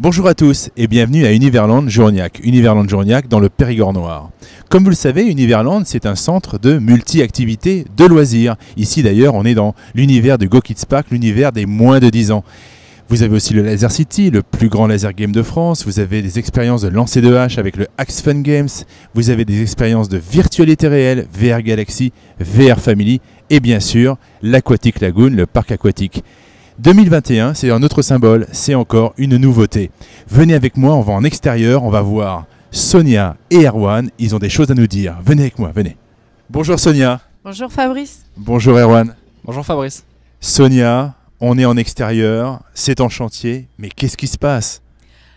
Bonjour à tous et bienvenue à Univerland-Journiac, Univerland-Journiac dans le Périgord noir. Comme vous le savez, Univerland c'est un centre de multi-activités de loisirs. Ici d'ailleurs on est dans l'univers de Go Kids Park, l'univers des moins de 10 ans. Vous avez aussi le Laser City, le plus grand laser game de France. Vous avez des expériences de lancer de hache avec le Axe Fun Games. Vous avez des expériences de virtualité réelle, VR Galaxy, VR Family et bien sûr l'Aquatic Lagoon, le parc aquatique. 2021, c'est un autre symbole, c'est encore une nouveauté. Venez avec moi, on va en extérieur, on va voir Sonia et Erwan, ils ont des choses à nous dire. Venez avec moi, venez. Bonjour Sonia. Bonjour Fabrice. Bonjour Erwan. Bonjour Fabrice. Sonia, on est en extérieur, c'est en chantier, mais qu'est-ce qui se passe?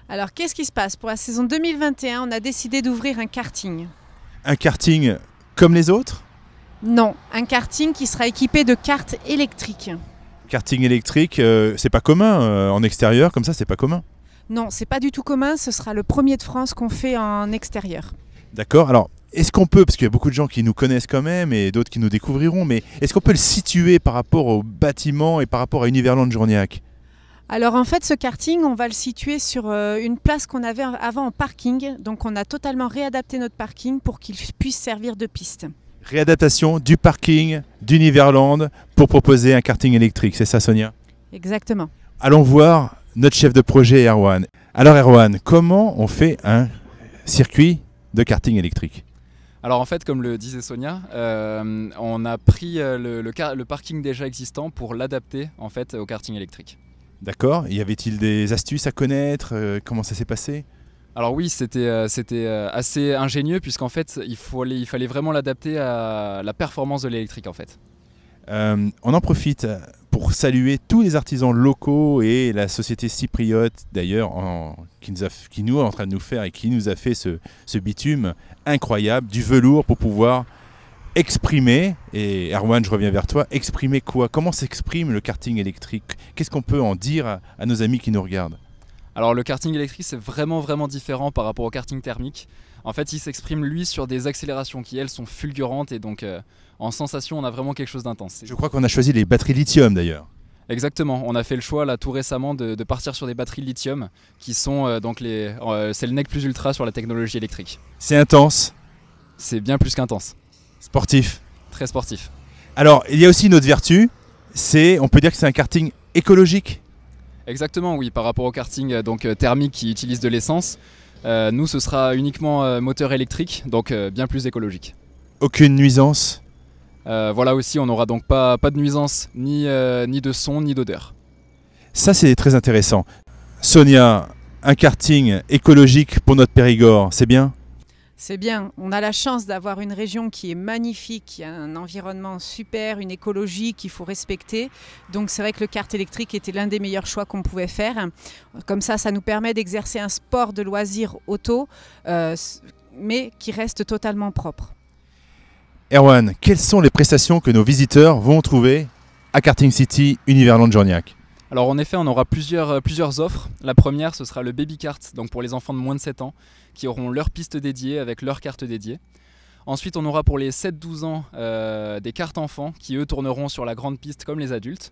Alors qu'est-ce qui se passe? Pour la saison 2021, on a décidé d'ouvrir un karting. Un karting comme les autres? Non, un karting qui sera équipé de karts électriques. Karting électrique, c'est pas commun en extérieur, comme ça c'est pas commun. Non, c'est pas du tout commun, ce sera le premier de France qu'on fait en extérieur. D'accord, alors est-ce qu'on peut, parce qu'il y a beaucoup de gens qui nous connaissent quand même et d'autres qui nous découvriront, mais est-ce qu'on peut le situer par rapport au bâtiment et par rapport à Univerland-Journiac? Alors en fait ce karting, on va le situer sur une place qu'on avait avant en parking, donc on a totalement réadapté notre parking pour qu'il puisse servir de piste. Réadaptation du parking d'Univerland pour proposer un karting électrique, c'est ça Sonia? Exactement. Allons voir notre chef de projet Erwan. Alors Erwan, comment on fait un circuit de karting électrique? Alors en fait, comme le disait Sonia, on a pris le parking déjà existant pour l'adapter en fait au karting électrique. D'accord, y avait-il des astuces à connaître? Comment ça s'est passé? Alors oui, c'était assez ingénieux puisqu'en fait il fallait vraiment l'adapter à la performance de l'électrique en fait. On en profite pour saluer tous les artisans locaux et la société Cypriote d'ailleurs qui nous est en train de nous faire et qui nous a fait ce bitume incroyable, du velours pour pouvoir exprimer, et Erwan je reviens vers toi, exprimer quoi? Comment s'exprime le karting électrique? Qu'est-ce qu'on peut en dire à nos amis qui nous regardent? Alors le karting électrique c'est vraiment différent par rapport au karting thermique. En fait il s'exprime lui sur des accélérations qui elles sont fulgurantes et donc en sensation on a vraiment quelque chose d'intense. Je crois qu'on a choisi les batteries lithium d'ailleurs. Exactement, on a fait le choix là tout récemment de partir sur des batteries lithium qui sont c'est le nec plus ultra sur la technologie électrique. C'est intense. C'est bien plus qu'intense. Sportif. Très sportif. Alors il y a aussi une autre vertu, on peut dire que c'est un karting écologique. Exactement, oui, par rapport au karting thermique qui utilise de l'essence, nous ce sera uniquement moteur électrique, donc bien plus écologique. Aucune nuisance? Voilà aussi, on n'aura donc pas de nuisance, ni de son, ni d'odeur. Ça c'est très intéressant. Sonia, un karting écologique pour notre Périgord, c'est bien? C'est bien, on a la chance d'avoir une région qui est magnifique, qui a un environnement super, une écologie qu'il faut respecter. Donc c'est vrai que le kart électrique était l'un des meilleurs choix qu'on pouvait faire. Comme ça nous permet d'exercer un sport de loisir auto, mais qui reste totalement propre. Erwan, quelles sont les prestations que nos visiteurs vont trouver à Karting City Univerland-Journiac? Alors en effet, on aura plusieurs offres. La première, ce sera le baby kart, donc pour les enfants de moins de 7 ans, qui auront leur piste dédiée avec leur carte dédiée. Ensuite, on aura pour les 7-12 ans des cartes enfants qui eux tourneront sur la grande piste comme les adultes.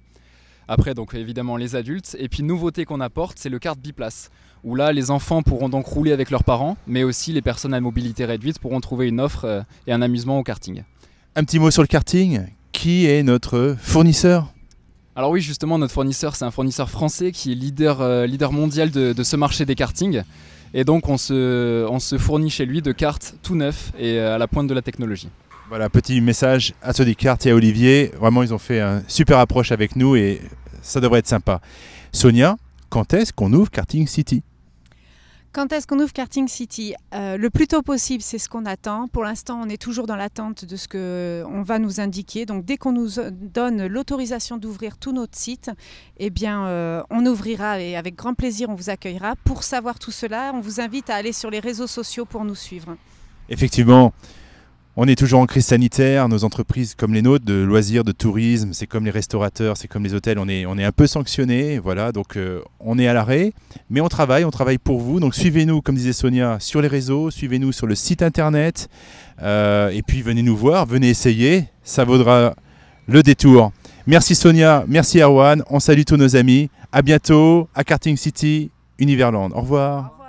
Après, donc évidemment les adultes. Et puis nouveauté qu'on apporte, c'est le kart biplace, où là les enfants pourront donc rouler avec leurs parents, mais aussi les personnes à mobilité réduite pourront trouver une offre et un amusement au karting. Un petit mot sur le karting. Qui est notre fournisseur? Alors oui, justement, notre fournisseur, c'est un fournisseur français qui est leader mondial de ce marché des kartings. Et donc on se fournit chez lui de karts tout neufs et à la pointe de la technologie. Voilà, petit message à Sodi Kart et à Olivier. Vraiment, ils ont fait une super approche avec nous et ça devrait être sympa. Sonia, quand est-ce qu'on ouvre Karting City? Quand est-ce qu'on ouvre Karting City? Le plus tôt possible, c'est ce qu'on attend. Pour l'instant, on est toujours dans l'attente de ce qu'on va nous indiquer. Donc, dès qu'on nous donne l'autorisation d'ouvrir tout notre site, eh bien, on ouvrira et avec grand plaisir, on vous accueillera. Pour savoir tout cela, on vous invite à aller sur les réseaux sociaux pour nous suivre. Effectivement, on est toujours en crise sanitaire. Nos entreprises comme les nôtres de loisirs, de tourisme, c'est comme les restaurateurs, c'est comme les hôtels, on est un peu sanctionnés. Voilà, donc on est à l'arrêt, mais on travaille pour vous. Donc suivez-nous, comme disait Sonia, sur les réseaux, suivez-nous sur le site internet. Et puis venez nous voir, venez essayer, ça vaudra le détour. Merci Sonia, merci Erwan, on salue tous nos amis. À bientôt à Karting City Univerland. Au revoir.